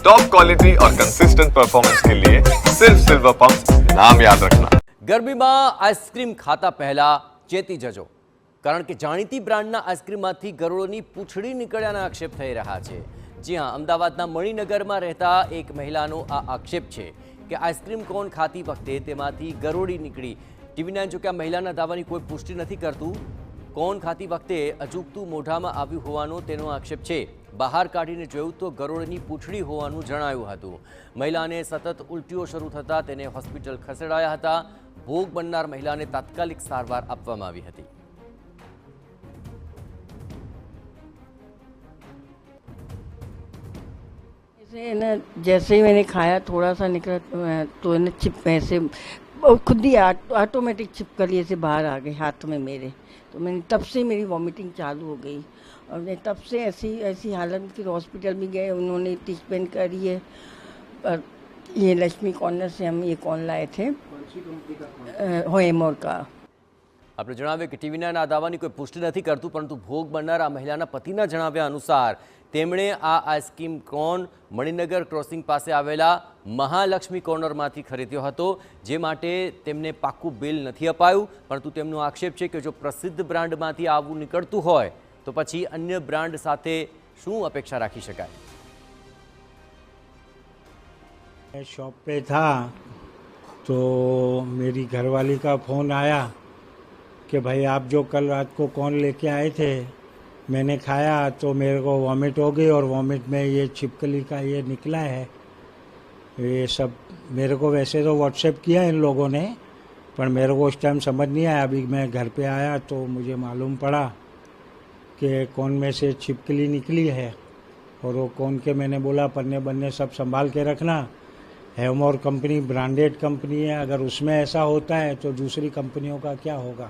Top quality और consistent performance के लिए सिर्फ सिल्वर पंप नाम याद रखना। ગરમીમાં આઈસ્ક્રીમ ખાતા પહેલા ચેતી જજો, કારણ કે જાણીતી બ્રાન્ડના આઈસ્ક્રીમમાંથી ગરોળોની પૂંછડી નીકળ્યાના આક્ષેપ થઈ રહ્યા છે। જી હા, અમદાવાદના મણિનગરમાં રહેતા એક મહિલાનો આ આક્ષેપ છે કે આઈસ્ક્રીમ કોન ખાતી વખતે તેમાંથી ગરોળી નીકળી। ટીવી9 જો કે આ મહિલાના દાવાની કોઈ પુષ્ટિ નથી કરતું। કોન ખાતી વખતે અજુગતું મોઢામાં આવ્યું હોવાનો તેનો આક્ષેપ છે। બહાર કાઢીને જોયું તો ગરોળની પૂંછડી હોવાનું જણાયું હતું। મહિલાને સતત ઉલટીઓ શરૂ થતાં તેને હોસ્પિટલ ખસેડાયા હતા। ભોગ બનનાર મહિલાને તાત્કાલિક સારવાર આપવામાં આવી હતી। जैसे ही मैंने खाया थोड़ा सा निकला तो है ना चिप में से खुद ही ऑटोमेटिक चिपकली से बाहर आ गए हाथ में मेरे। तो मैंने तब से मेरी वॉमिटिंग चालू हो गई और मैं तब से ऐसी हालत में फिर हॉस्पिटल भी गए, उन्होंने ट्रीटमेंट करी है। और ये लक्ष्मी कॉर्नर से हम ये कॉर्न लाए थे, होएमोर का। આપણે જણાવીએ કે ટીવી9 આ દાવાની કોઈ પુષ્ટિ નથી કરતું, પરંતુ ભોગ બનનાર આ મહિલાના પતિના જણાવ્યા અનુસાર તેમણે આ આઈસ્ક્રીમ કોન મણિનગર ક્રોસિંગ પાસે આવેલા મહાલક્ષ્મી કોર્નરમાંથી ખરીદ્યો હતો, જે માટે તેમને પાક્કું બિલ નથી અપાયું। પરંતુ તેમનો આક્ષેપ છે કે જો પ્રસિદ્ધ બ્રાન્ડમાંથી આવું નીકળતું હોય તો પછી અન્ય બ્રાન્ડ સાથે શું અપેક્ષા રાખી શકાય। शॉप पे था तो मेरी घरवाली का फ़ोन आया कि भाई आप जो कल रात को कौन लेके आए थे, मैंने खाया तो मेरे को वॉमिट हो गई और वॉमिट में ये छिपकली का ये निकला है। ये सब मेरे को वैसे तो व्हाट्सएप किया इन लोगों ने, पर मेरे को उस टाइम समझ नहीं आया। अभी मैं घर पे आया तो मुझे मालूम पड़ा कि कौन में से छिपकली निकली है। और वो कौन के मैंने बोला पन्ने बन्ने सब संभाल के रखना। हेवमोर कंपनी ब्रांडेड कंपनी है, अगर उसमें ऐसा होता है तो दूसरी कंपनियों का क्या होगा।